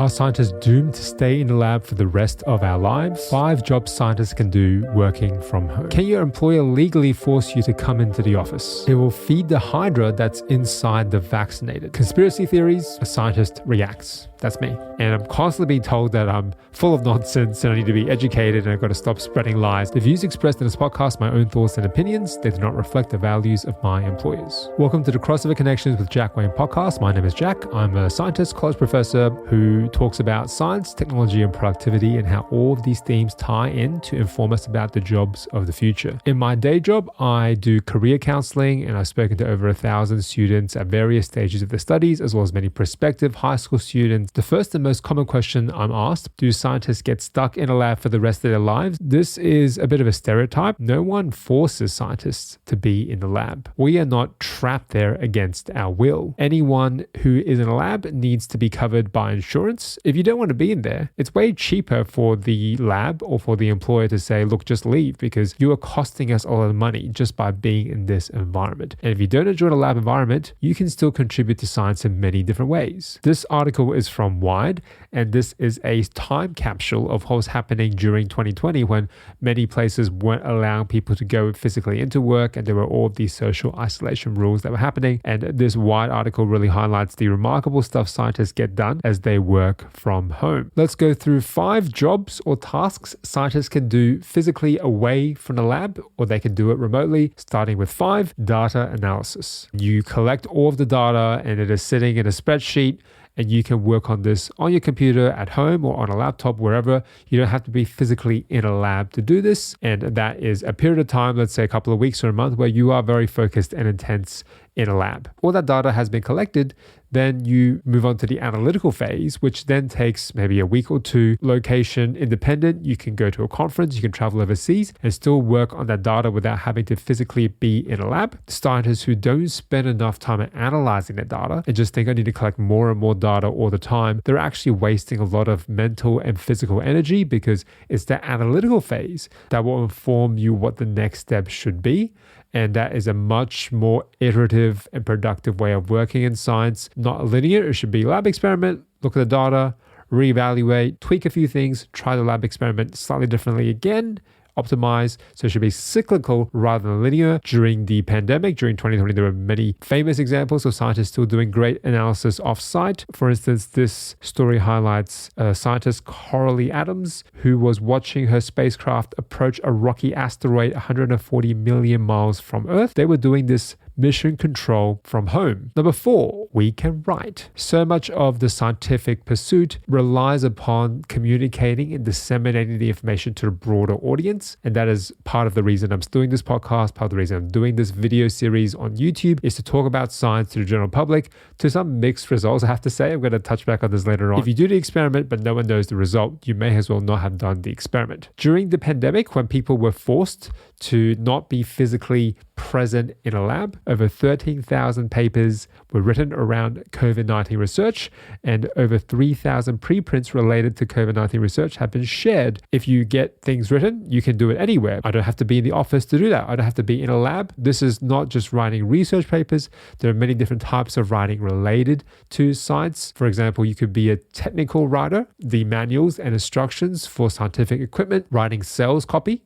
Are scientists doomed to stay in the lab for the rest of our lives? 5 jobs scientists can do working from home. Can your employer legally force you to come into the office? It will feed the hydra that's inside the vaccinated. Conspiracy theories, a scientist reacts. That's me. And I'm constantly being told that I'm full of nonsense and I need to be educated and I've got to stop spreading lies. The views expressed in this podcast are my own thoughts and opinions. They do not reflect the values of my employers. Welcome to the Crossover Connections with Jack Wayne podcast. My name is Jack. I'm a scientist, college professor who talks about science, technology, and productivity and how all of these themes tie in to inform us about the jobs of the future. In my day job, I do career counseling and I've spoken to over 1,000 students at various stages of their studies, as well as many prospective high school students. The first and most common question I'm asked, do scientists get stuck in a lab for the rest of their lives? This is a bit of a stereotype. No one forces scientists to be in the lab. We are not trapped there against our will. Anyone who is in a lab needs to be covered by insurance. If you don't want to be in there, it's way cheaper for the lab or for the employer to say, look, just leave because you are costing us a lot of money just by being in this environment. And if you don't enjoy the lab environment, you can still contribute to science in many different ways. This article is from Wired, and this is a time capsule of what was happening during 2020 when many places weren't allowing people to go physically into work and there were all of these social isolation rules that were happening. And this Wired article really highlights the remarkable stuff scientists get done as they work from home. Let's go through 5 jobs or tasks scientists can do physically away from the lab, or they can do it remotely, starting with 5, data analysis. You collect all of the data and it is sitting in a spreadsheet, and you can work on this on your computer at home or on a laptop, wherever. You don't have to be physically in a lab to do this. And that is a period of time, let's say a couple of weeks or a month, where you are very focused and intense in a lab. All that data has been collected. Then you move on to the analytical phase, which then takes maybe a week or 2, location independent. You can go to a conference, you can travel overseas and still work on that data without having to physically be in a lab. Scientists who don't spend enough time analyzing that data and just think I need to collect more and more data all the time, they're actually wasting a lot of mental and physical energy, because it's that analytical phase that will inform you what the next step should be. And that is a much more iterative and productive way of working in science. Not linear. It should be lab experiment, look at the data, reevaluate, tweak a few things, try the lab experiment slightly differently again, optimize. So it should be cyclical rather than linear. During the pandemic, during 2020, there were many famous examples of scientists still doing great analysis off-site. For instance, this story highlights scientist Coralie Adams, who was watching her spacecraft approach a rocky asteroid 140 million miles from Earth. They were doing this mission control from home. Number 4, we can write. So much of the scientific pursuit relies upon communicating and disseminating the information to a broader audience. And that is part of the reason I'm doing this podcast, part of the reason I'm doing this video series on YouTube, is to talk about science to the general public, to some mixed results. I have to say, I'm going to touch back on this later on. If you do the experiment, but no one knows the result, you may as well not have done the experiment. During the pandemic, when people were forced to not be physically present in a lab, over 13,000 papers were written around COVID-19 research, and over 3,000 preprints related to COVID-19 research have been shared. If you get things written, you can do it anywhere. I don't have to be in the office to do that. I don't have to be in a lab. This is not just writing research papers. There are many different types of writing related to science. For example, you could be a technical writer, the manuals and instructions for scientific equipment, writing sales copy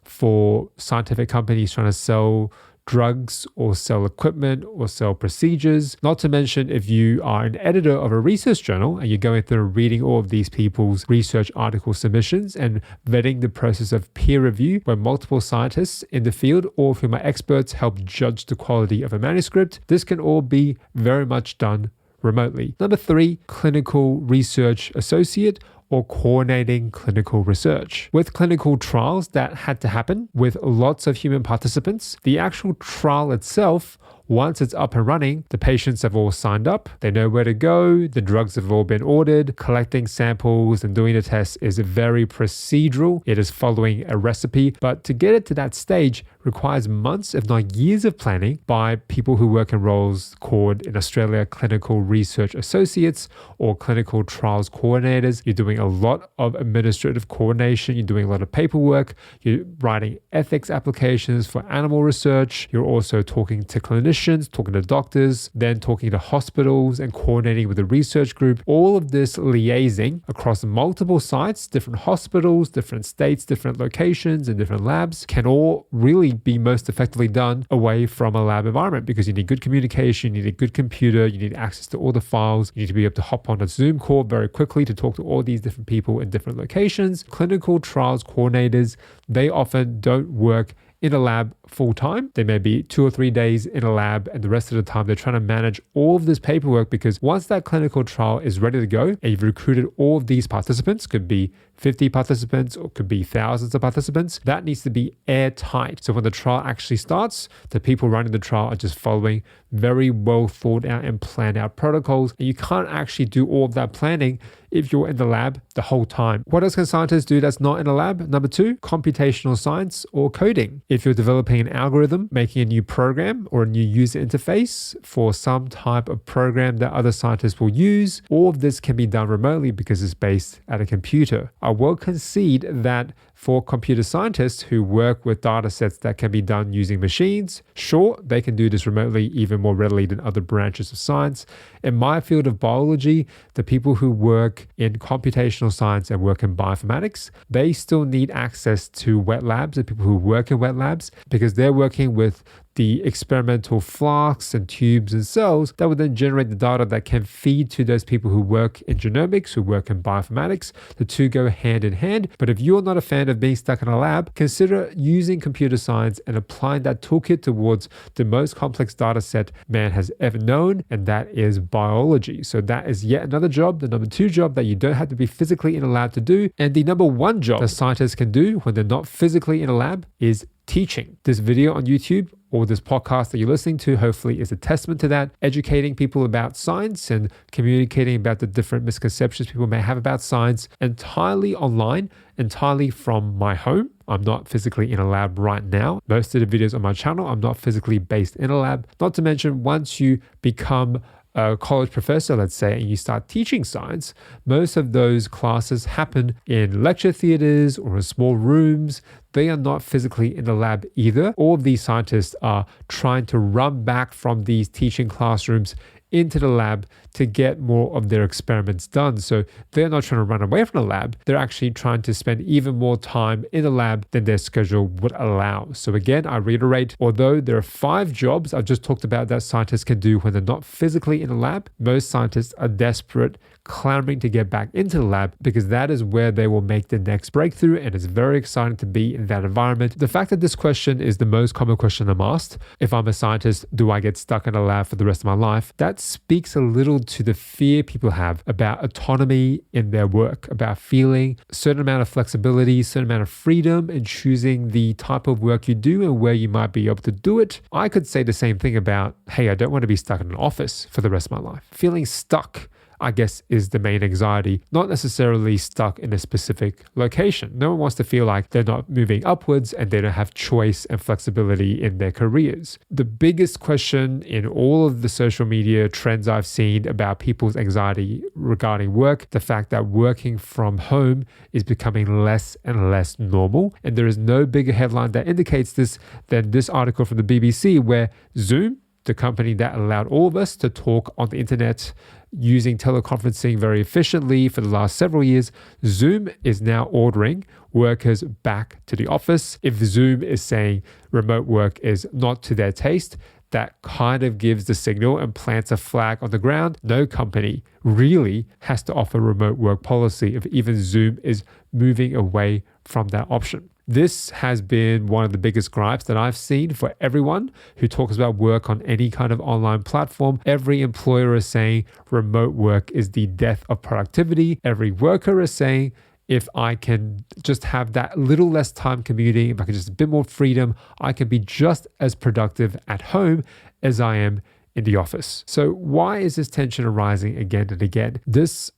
for scientific companies trying to sell drugs or sell equipment or sell procedures. Not to mention, if you are an editor of a research journal and you're going through reading all of these people's research article submissions and vetting the process of peer review, where multiple scientists in the field, all of whom are experts, help judge the quality of a manuscript. This can all be very much done remotely. Number 3, clinical research associate, or coordinating clinical research. With clinical trials that had to happen with lots of human participants, the actual trial itself, once it's up and running, the patients have all signed up, they know where to go, the drugs have all been ordered, collecting samples and doing the tests is very procedural. It is following a recipe, but to get it to that stage requires months, if not years of planning by people who work in roles called in Australia clinical research associates or clinical trials coordinators. You're doing a lot of administrative coordination, you're doing a lot of paperwork, you're writing ethics applications for animal research, you're also talking to clinicians clinicians, talking to doctors, then talking to hospitals and coordinating with a research group. All of this liaising across multiple sites, different hospitals, different states, different locations, and different labs can all really be most effectively done away from a lab environment, because you need good communication, you need a good computer, you need access to all the files, you need to be able to hop on a Zoom call very quickly to talk to all these different people in different locations. Clinical trials coordinators, they often don't work in a lab full time. They may be 2 or 3 days in a lab, and the rest of the time they're trying to manage all of this paperwork, because once that clinical trial is ready to go and you've recruited all of these participants, could be 50 participants or could be thousands of participants, that needs to be airtight. So when the trial actually starts, the people running the trial are just following very well thought out and planned out protocols. And you can't actually do all of that planning if you're in the lab the whole time. What else can scientists do that's not in a lab? Number 2, computational science or coding. If you're developing an algorithm, making a new program or a new user interface for some type of program that other scientists will use, all of this can be done remotely because it's based at a computer. I will concede that for computer scientists who work with data sets that can be done using machines, sure, they can do this remotely even more readily than other branches of science. In my field of biology, the people who work in computational science and work in bioinformatics, they still need access to wet labs, the people who work in wet labs, because they're working with the experimental flasks and tubes and cells that would then generate the data that can feed to those people who work in genomics, who work in bioinformatics. The two go hand in hand. But if you're not a fan of being stuck in a lab, consider using computer science and applying that toolkit towards the most complex data set man has ever known, and that is biology. So that is yet another job, the number 2 job that you don't have to be physically in a lab to do. And the number 1 job that scientists can do when they're not physically in a lab is teaching. This video on YouTube or this podcast that you're listening to hopefully is a testament to that, educating people about science and communicating about the different misconceptions people may have about science entirely online, entirely from my home. I'm not physically in a lab right now. Most of the videos on my channel, I'm not physically based in a lab. Not to mention, once you become a college professor, let's say, and you start teaching science, most of those classes happen in lecture theaters or in small rooms. They are not physically in the lab either. All of these scientists are trying to run back from these teaching classrooms into the lab to get more of their experiments done. So they're not trying to run away from the lab. They're actually trying to spend even more time in the lab than their schedule would allow. So again, I reiterate, although there are 5 jobs I've just talked about that scientists can do when they're not physically in a lab, most scientists are desperate, clamoring to get back into the lab because that is where they will make the next breakthrough, and it's very exciting to be in that environment. The fact that this question is the most common question I'm asked, if I'm a scientist, do I get stuck in a lab for the rest of my life? That speaks a little to the fear people have about autonomy in their work, about feeling a certain amount of flexibility, certain amount of freedom in choosing the type of work you do and where you might be able to do it. I could say the same thing about, hey, I don't want to be stuck in an office for the rest of my life. Feeling stuck, I guess, is the main anxiety, not necessarily stuck in a specific location. No one wants to feel like they're not moving upwards and they don't have choice and flexibility in their careers. The biggest question in all of the social media trends I've seen about people's anxiety regarding work, the fact that working from home is becoming less and less normal. And there is no bigger headline that indicates this than this article from the BBC, where Zoom, the company that allowed all of us to talk on the internet using teleconferencing very efficiently for the last several years, Zoom is now ordering workers back to the office. If Zoom is saying remote work is not to their taste, that kind of gives the signal and plants a flag on the ground. No company really has to offer remote work policy if even Zoom is moving away from that option. This has been one of the biggest gripes that I've seen for everyone who talks about work on any kind of online platform. Every employer is saying remote work is the death of productivity. Every worker is saying, if I can just have that little less time commuting, if I can just a bit more freedom, I can be just as productive at home as I am in the office. So why is this tension arising again and again? This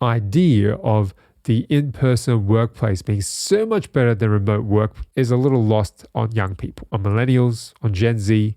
idea of the in-person workplace being so much better than remote work is a little lost on young people, on millennials, on Gen Z,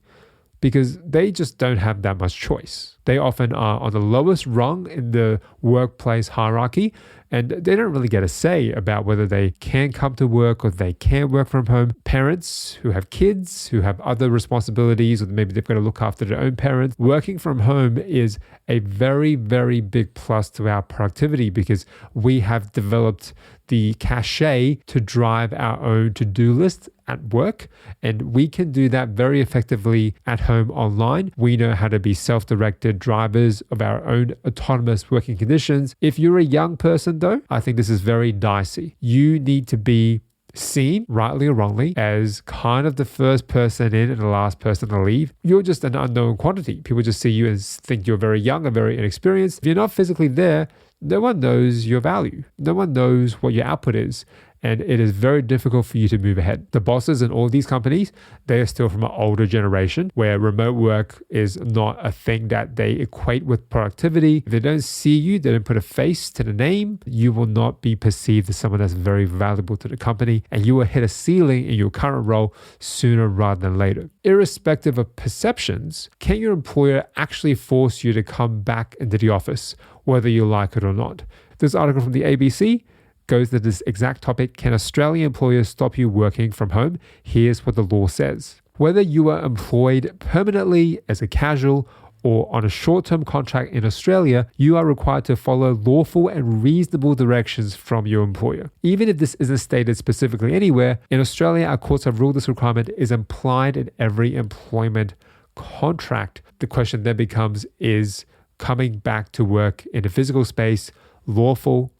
because they just don't have that much choice. They often are on the lowest rung in the workplace hierarchy, and they don't really get a say about whether they can come to work or they can work from home. Parents who have kids, who have other responsibilities, or maybe they've got to look after their own parents, working from home is a very, very big plus to our productivity because we have developed the cachet to drive our own to-do list at work, and we can do that very effectively at home online. We know how to be self-directed drivers of our own autonomous working conditions. If you're a young person though, I think this is very dicey. You need to be seen, rightly or wrongly, as kind of the first person in and the last person to leave. You're just an unknown quantity. People just see you and think you're very young and very inexperienced. If you're not physically there, no one knows your value. No one knows what your output is. And it is very difficult for you to move ahead. The bosses in all these companies, they are still from an older generation where remote work is not a thing that they equate with productivity. If they don't see you, they don't put a face to the name, you will not be perceived as someone that's very valuable to the company, and you will hit a ceiling in your current role sooner rather than later. Irrespective of perceptions, can your employer actually force you to come back into the office, whether you like it or not? This article from the ABC goes to this exact topic. Can Australian employers stop you working from home? Here's what the law says. Whether you are employed permanently as a casual or on a short-term contract in Australia, you are required to follow lawful and reasonable directions from your employer. Even if this isn't stated specifically anywhere, in Australia, our courts have ruled this requirement is implied in every employment contract. The question then becomes, is coming back to work in a physical space lawful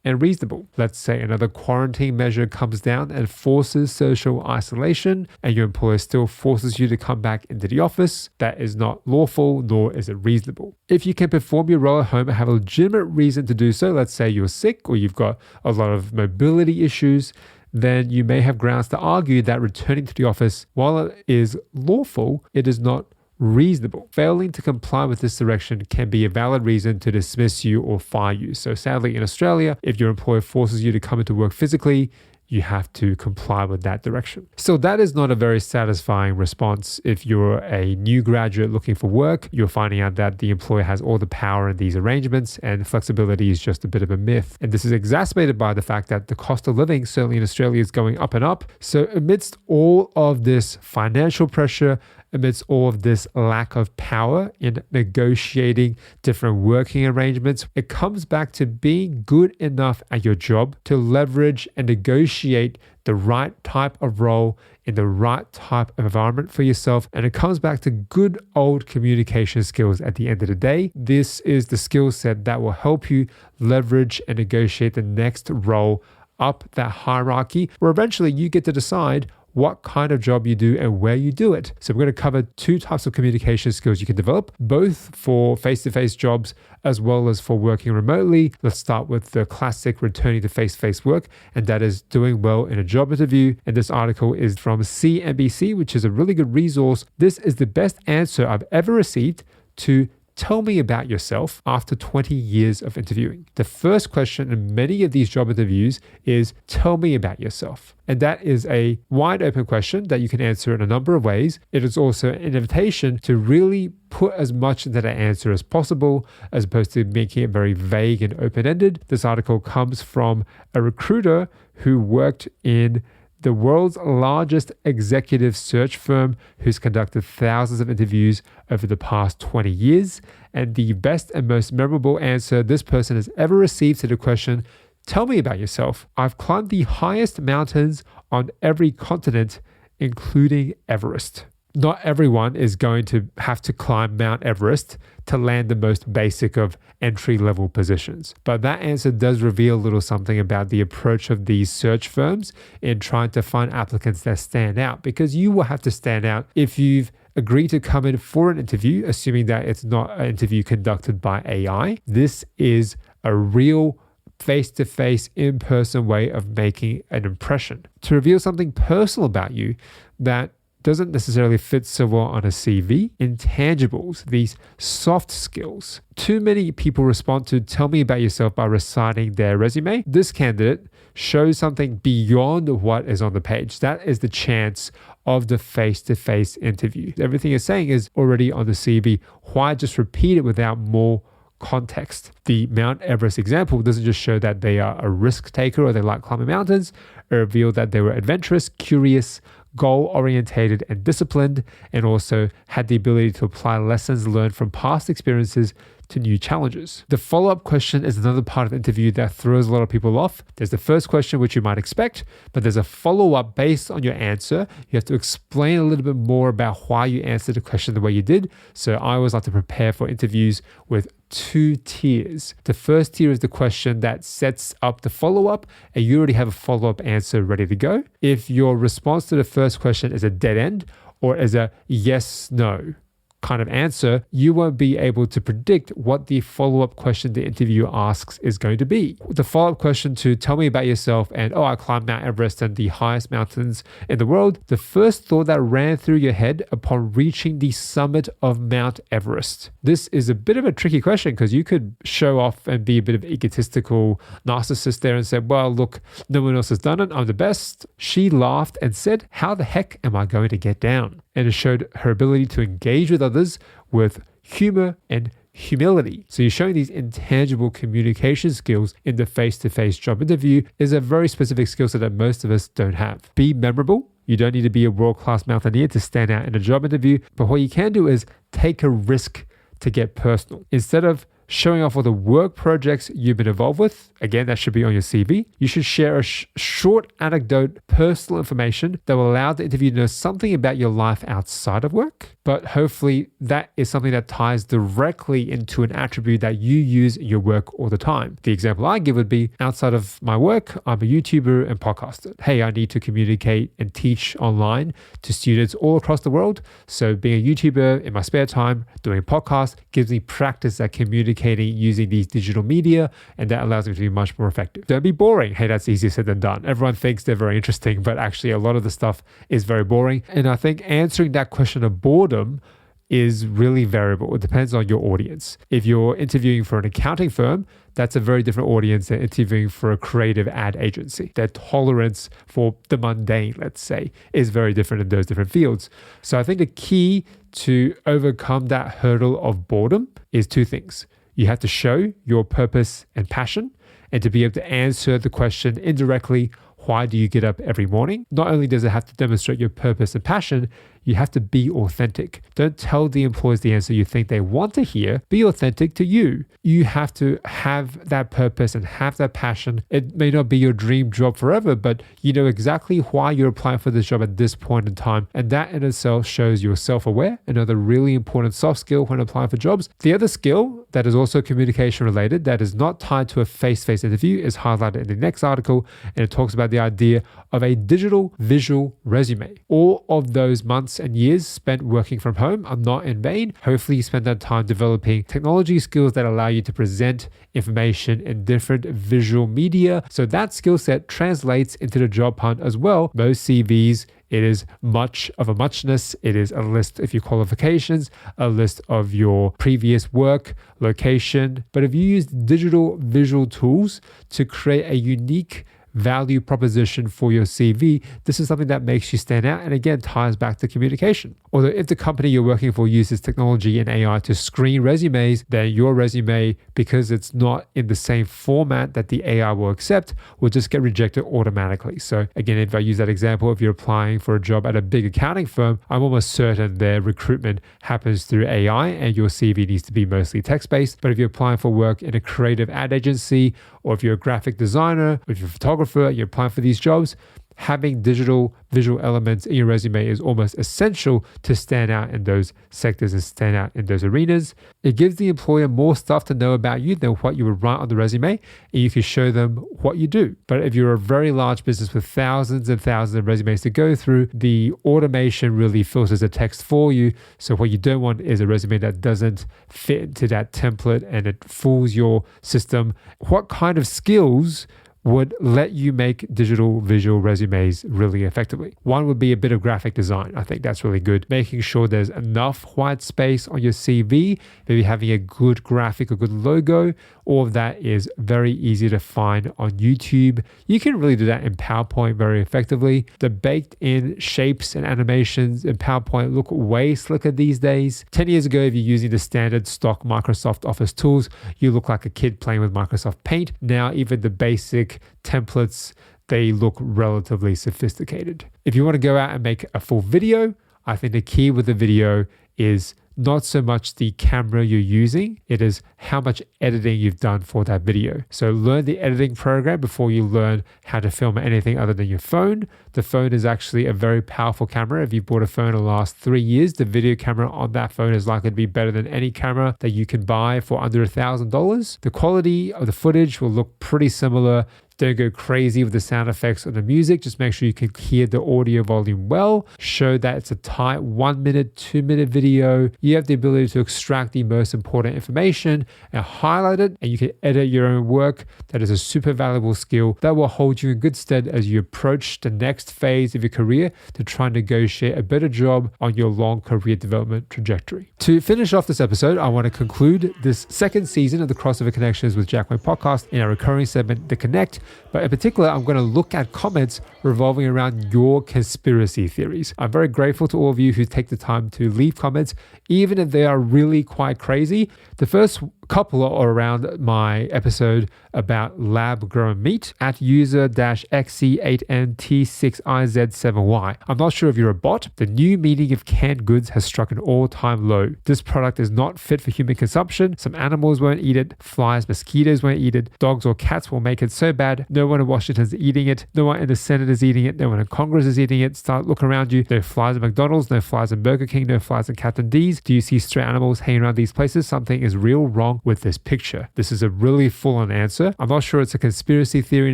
and reasonable? Let's say another quarantine measure comes down and forces social isolation, and your employer still forces you to come back into the office. That is not lawful, nor is it reasonable. If you can perform your role at home and have a legitimate reason to do so, let's say you're sick or you've got a lot of mobility issues, then you may have grounds to argue that returning to the office, while it is lawful, it is not reasonable. Failing to comply with this direction can be a valid reason to dismiss you or fire you. So sadly, in Australia, if your employer forces you to come into work physically, you have to comply with that direction. So that is not a very satisfying response. If you're a new graduate looking for work, you're finding out that the employer has all the power in these arrangements and flexibility is just a bit of a myth. And this is exacerbated by the fact that the cost of living, certainly in Australia, is going up and up. So amidst all of this financial pressure, amidst all of this lack of power in negotiating different working arrangements, it comes back to being good enough at your job to leverage and negotiate the right type of role in the right type of environment for yourself. And it comes back to good old communication skills at the end of the day. This is the skill set that will help you leverage and negotiate the next role up that hierarchy, where eventually you get to decide what kind of job you do and where you do it. So we're going to cover two types of communication skills you can develop, both for face-to-face jobs as well as for working remotely. Let's start with the classic returning to face-to-face work, and that is doing well in a job interview. And this article is from CNBC, which is a really good resource. This is the best answer I've ever received to tell me about yourself after 20 years of interviewing. The first question in many of these job interviews is, tell me about yourself. And that is a wide open question that you can answer in a number of ways. It is also an invitation to really put as much into that answer as possible, as opposed to making it very vague and open-ended. This article comes from a recruiter who worked in the world's largest executive search firm, who's conducted thousands of interviews over the past 20 years. And the best and most memorable answer this person has ever received to the question, tell me about yourself. I've climbed the highest mountains on every continent, including Everest. Not everyone is going to have to climb Mount Everest to land the most basic of entry-level positions. But that answer does reveal a little something about the approach of these search firms in trying to find applicants that stand out, because you will have to stand out if you've agreed to come in for an interview, assuming that it's not an interview conducted by AI. This is a real face-to-face, in-person way of making an impression. To reveal something personal about you that doesn't necessarily fit so well on a CV. Intangibles, these soft skills. Too many people respond to tell me about yourself by reciting their resume. This candidate shows something beyond what is on the page. That is the chance of the face-to-face interview. Everything you're saying is already on the CV. Why just repeat it without more context? The Mount Everest example doesn't just show that they are a risk taker or they like climbing mountains. It revealed that they were adventurous, curious, goal-orientated, and disciplined, and also had the ability to apply lessons learned from past experiences to new challenges. The follow-up question is another part of the interview that throws a lot of people off. There's the first question, which you might expect, but there's a follow-up based on your answer. You have to explain a little bit more about why you answered the question the way you did. So I always like to prepare for interviews with 2 tiers. The first tier is the question that sets up the follow-up, and you already have a follow-up answer ready to go. If your response to the first question is a dead end or is a yes, no kind of answer, you won't be able to predict what the follow-up question the interviewer asks is going to be. The follow-up question to tell me about yourself and, I climbed Mount Everest and the highest mountains in the world. The first thought that ran through your head upon reaching the summit of Mount Everest. This is a bit of a tricky question because you could show off and be a bit of egotistical narcissist there and say, well, look, no one else has done it. I'm the best. She laughed and said, how the heck am I going to get down? And it showed her ability to engage with others with humor and humility. So you're showing these intangible communication skills in the face-to-face job interview is a very specific skill set that most of us don't have. Be memorable. You don't need to be a world-class mountaineer to stand out in a job interview, but what you can do is take a risk to get personal. Instead of showing off all the work projects you've been involved with, again, that should be on your CV. You should share a short anecdote, personal information that will allow the interviewer to know something about your life outside of work. But hopefully that is something that ties directly into an attribute that you use in your work all the time. The example I give would be, outside of my work, I'm a YouTuber and podcaster. Hey, I need to communicate and teach online to students all across the world. So being a YouTuber in my spare time, doing podcasts, gives me practice at communicating using these digital media, and that allows me to be much more effective. Don't be boring. Hey, that's easier said than done. Everyone thinks they're very interesting, but actually a lot of the stuff is very boring. And I think answering that question of boredom is really variable. It depends on your audience. If you're interviewing for an accounting firm, that's a very different audience than interviewing for a creative ad agency. Their tolerance for the mundane, let's say, is very different in those different fields. So I think the key to overcome that hurdle of boredom is 2 things. You have to show your purpose and passion, and to be able to answer the question indirectly, why do you get up every morning? Not only does it have to demonstrate your purpose and passion, you have to be authentic. Don't tell the employees the answer you think they want to hear. Be authentic to you. You have to have that purpose and have that passion. It may not be your dream job forever, but you know exactly why you're applying for this job at this point in time. And that in itself shows you're self-aware, another really important soft skill when applying for jobs. The other skill that is also communication related, that is not tied to a face-to-face interview, is highlighted in the next article, and it talks about the idea of a digital visual resume. All of those months and years spent working from home are not in vain. Hopefully you spend that time developing technology skills that allow you to present information in different visual media. So that skill set translates into the job hunt as well. Most CVs, it is much of a muchness. It is a list of your qualifications, a list of your previous work, location. But if you use digital visual tools to create a unique value proposition for your CV, this is something that makes you stand out and again ties back to communication. Although if the company you're working for uses technology and AI to screen resumes, then your resume, because it's not in the same format that the AI will accept, will just get rejected automatically. So again, if I use that example, if you're applying for a job at a big accounting firm, I'm almost certain their recruitment happens through AI and your CV needs to be mostly text-based. But if you're applying for work in a creative ad agency, or if you're a graphic designer, or if you're a photographer, you're applying for these jobs, having digital visual elements in your resume is almost essential to stand out in those sectors and stand out in those arenas. It gives the employer more stuff to know about you than what you would write on the resume, and you can show them what you do. But if you're a very large business with thousands and thousands of resumes to go through, the automation really filters the text for you. So what you don't want is a resume that doesn't fit into that template and it fools your system. What kind of skills would let you make digital visual resumes really effectively. One would be a bit of graphic design. I think that's really good. Making sure there's enough white space on your CV, maybe having a good graphic, a good logo. All of that is very easy to find on YouTube. You can really do that in PowerPoint very effectively. The baked in shapes and animations in PowerPoint look way slicker these days. 10 years ago, if you're using the standard stock Microsoft Office tools, you look like a kid playing with Microsoft Paint. Now, even the basic templates, they look relatively sophisticated. If you want to go out and make a full video, I think the key with the video is not so much the camera you're using, it is how much editing you've done for that video. So learn the editing program before you learn how to film anything other than your phone. The phone is actually a very powerful camera. If you've bought a phone in the last 3 years, the video camera on that phone is likely to be better than any camera that you can buy for under $1,000. The quality of the footage will look pretty similar. Don't go crazy with the sound effects or the music. Just make sure you can hear the audio volume well. Show that it's a tight 1 minute, 2 minute video. You have the ability to extract the most important information and highlight it, and you can edit your own work. That is a super valuable skill that will hold you in good stead as you approach the next phase of your career to try and negotiate a better job on your long career development trajectory. To finish off this episode, I want to conclude this second season of the Crossover Connections with Jack Wang podcast in our recurring segment, The Connect. But in particular, I'm going to look at comments revolving around your conspiracy theories. I'm very grateful to all of you who take the time to leave comments, even if they are really quite crazy. The first couple are around my episode about lab-grown meat at user-XC8NT6IZ7Y. I'm not sure if you're a bot. The new meaning of canned goods has struck an all-time low. This product is not fit for human consumption. Some animals won't eat it. Flies, mosquitoes won't eat it. Dogs or cats will make it so bad. No one in Washington is eating it. No one in the Senate is eating it. No one in Congress is eating it. Start looking around you. No flies at McDonald's. No flies at Burger King. No flies at Captain D's. Do you see stray animals hanging around these places? Something is real wrong with this picture. This is a really full-on answer. I'm not sure it's a conspiracy theory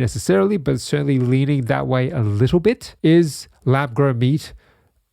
necessarily, but certainly leaning that way a little bit. Is lab-grown meat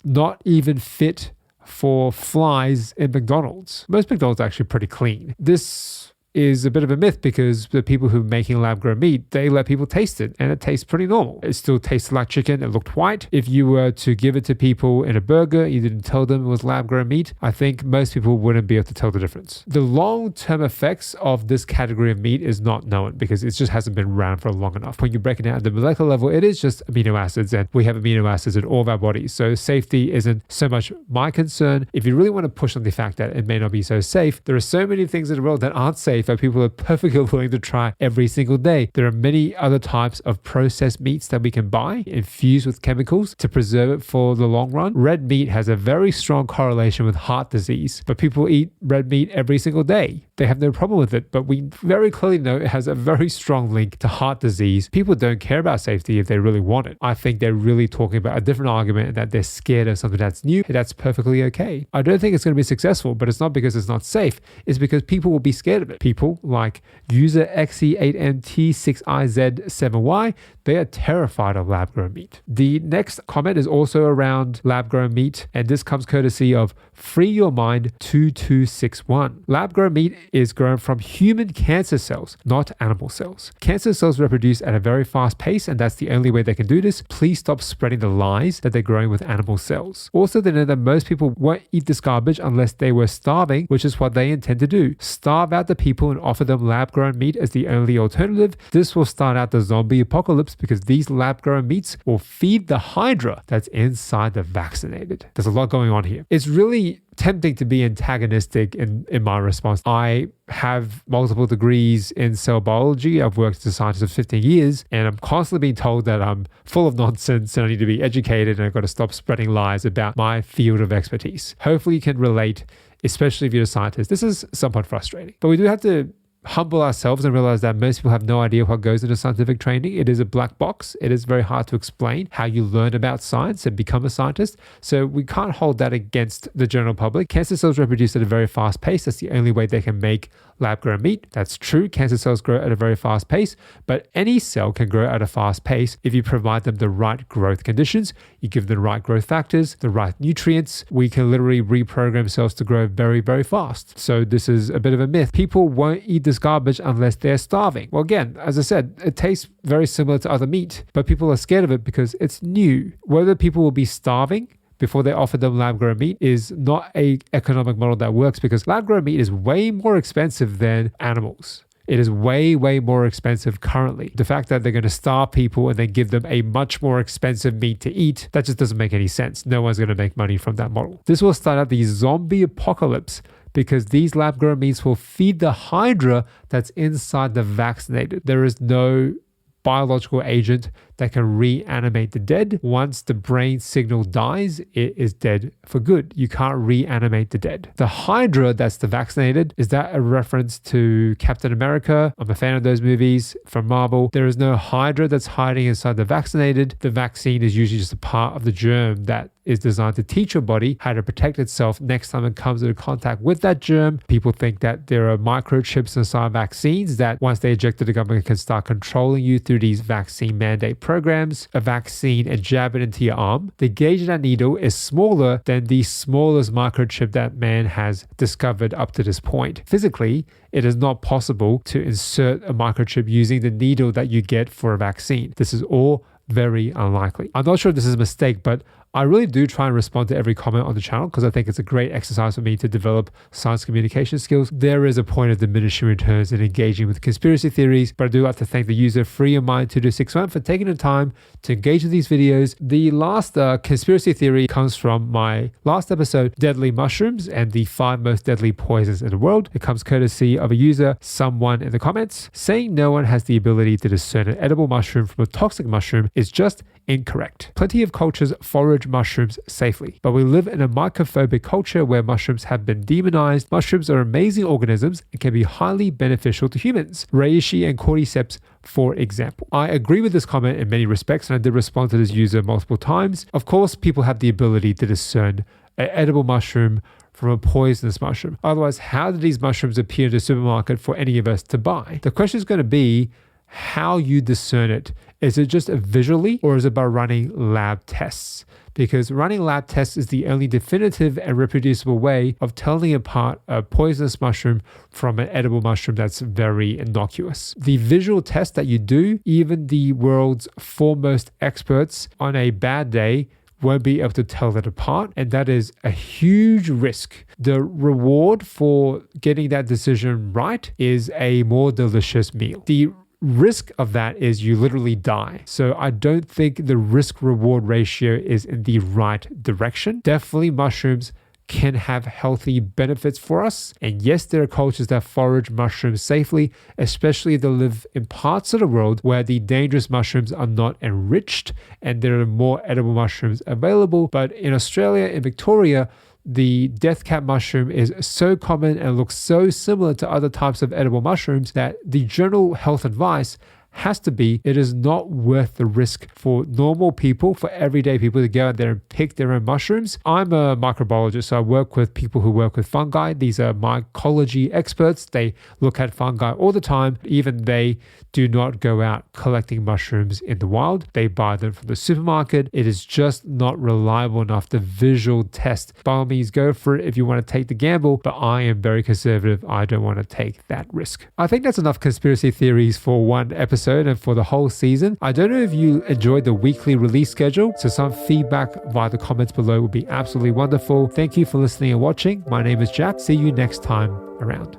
not even fit for flies in McDonald's? Most McDonald's are actually pretty clean. This is a bit of a myth because the people who are making lab-grown meat, they let people taste it and it tastes pretty normal. It still tasted like chicken. It looked white. If you were to give it to people in a burger, you didn't tell them it was lab-grown meat, I think most people wouldn't be able to tell the difference. The long-term effects of this category of meat is not known because it just hasn't been around for long enough. When you break it down at the molecular level, it is just amino acids, and we have amino acids in all of our bodies. So safety isn't so much my concern. If you really want to push on the fact that it may not be so safe, there are so many things in the world that aren't safe that people are perfectly willing to try every single day. There are many other types of processed meats that we can buy infused with chemicals to preserve it for the long run. Red meat has a very strong correlation with heart disease, but people eat red meat every single day. They have no problem with it, but we very clearly know it has a very strong link to heart disease. People don't care about safety if they really want it. I think they're really talking about a different argument and that they're scared of something that's new. That's perfectly okay. I don't think it's going to be successful, but it's not because it's not safe. It's because people will be scared of it. People like user XC8NT6IZ7Y, they are terrified of lab-grown meat. The next comment is also around lab-grown meat, and this comes courtesy of Free Your Mind 2261. Lab-grown meat is grown from human cancer cells, not animal cells. Cancer cells reproduce at a very fast pace, and that's the only way they can do this. Please stop spreading the lies that they're growing with animal cells. Also, they know that most people won't eat this garbage unless they were starving, which is what they intend to do. Starve out the people and offer them lab-grown meat as the only alternative. This will start out the zombie apocalypse because these lab-grown meats will feed the hydra that's inside the vaccinated. There's a lot going on here. It's really tempting to be antagonistic in my response. I have multiple degrees in cell biology. I've worked as a scientist for 15 years, and I'm constantly being told that I'm full of nonsense and I need to be educated and I've got to stop spreading lies about my field of expertise. Hopefully you can relate, especially if you're a scientist. This is somewhat frustrating, but we do have to humble ourselves and realize that most people have no idea what goes into scientific training. It is a black box. It is very hard to explain how you learn about science and become a scientist. So we can't hold that against the general public. Cancer cells reproduce at a very fast pace. That's the only way they can make lab-grown meat. That's true, cancer cells grow at a very fast pace, but any cell can grow at a fast pace if you provide them the right growth conditions, you give them the right growth factors, the right nutrients. We can literally reprogram cells to grow very, very fast. So this is a bit of a myth. People won't eat this garbage unless they're starving. Well, again, as I said, it tastes very similar to other meat, but people are scared of it because it's new. Whether people will be starving before they offer them lab-grown meat is not an economic model that works, because lab-grown meat is way more expensive than animals. It is way, way more expensive currently. The fact that they're going to starve people and then give them a much more expensive meat to eat, that just doesn't make any sense. No one's going to make money from that model. This will start out the zombie apocalypse, because these lab-grown meats will feed the hydra that's inside the vaccinated. There is no biological agent that can reanimate the dead. Once the brain signal dies, it is dead for good. You can't reanimate the dead. The Hydra, that's the vaccinated, is that a reference to Captain America? I'm a fan of those movies from Marvel. There is no Hydra that's hiding inside the vaccinated. The vaccine is usually just a part of the germ that is designed to teach your body how to protect itself next time it comes into contact with that germ. People think that there are microchips inside vaccines that once they eject it, the government can start controlling you through these vaccine mandate programs. A vaccine and jab it into your arm. The gauge of that needle is smaller than the smallest microchip that man has discovered up to this point. Physically, it is not possible to insert a microchip using the needle that you get for a vaccine. This is all very unlikely. I'm not sure if this is a mistake, but I really do try and respond to every comment on the channel because I think it's a great exercise for me to develop science communication skills. There is a point of diminishing returns in engaging with conspiracy theories, but I do like to thank the user FreeYourMind2261 for taking the time to engage with these videos. The last conspiracy theory comes from my last episode, Deadly Mushrooms and the 5 most deadly poisons in the world. It comes courtesy of a user, someone in the comments, saying no one has the ability to discern an edible mushroom from a toxic mushroom is just incorrect. Plenty of cultures forage mushrooms safely, but we live in a mycophobic culture where mushrooms have been demonized. Mushrooms are amazing organisms and can be highly beneficial to humans. Reishi and cordyceps, for example. I agree with this comment in many respects, and I did respond to this user multiple times. Of course, people have the ability to discern an edible mushroom from a poisonous mushroom. Otherwise, how do these mushrooms appear in the supermarket for any of us to buy? The question is going to be how you discern it. Is it just visually, or is it by running lab tests? Because running lab tests is the only definitive and reproducible way of telling apart a poisonous mushroom from an edible mushroom that's very innocuous. The visual test that you do, even the world's foremost experts on a bad day won't be able to tell that apart, and that is a huge risk. The reward for getting that decision right is a more delicious meal. The risk of that is you literally die. So I don't think the risk reward ratio is in the right direction. Definitely mushrooms can have healthy benefits for us. And yes, there are cultures that forage mushrooms safely, especially if they live in parts of the world where the dangerous mushrooms are not enriched and there are more edible mushrooms available. But in Australia, in Victoria, the death cap mushroom is so common and looks so similar to other types of edible mushrooms that the general health advice has to be it is not worth the risk for normal people, for everyday people to go out there and pick their own mushrooms. I'm a microbiologist, so I work with people who work with fungi. These are mycology experts. They look at fungi all the time. Even they do not go out collecting mushrooms in the wild. They buy them from the supermarket. It is just not reliable enough to visual test. By all means, go for it if you want to take the gamble, but I am very conservative. I don't want to take that risk. I think that's enough conspiracy theories for one episode and for the whole season. I don't know if you enjoyed the weekly release schedule, so some feedback via the comments below would be absolutely wonderful. Thank you for listening and watching. My name is Jack. See you next time around.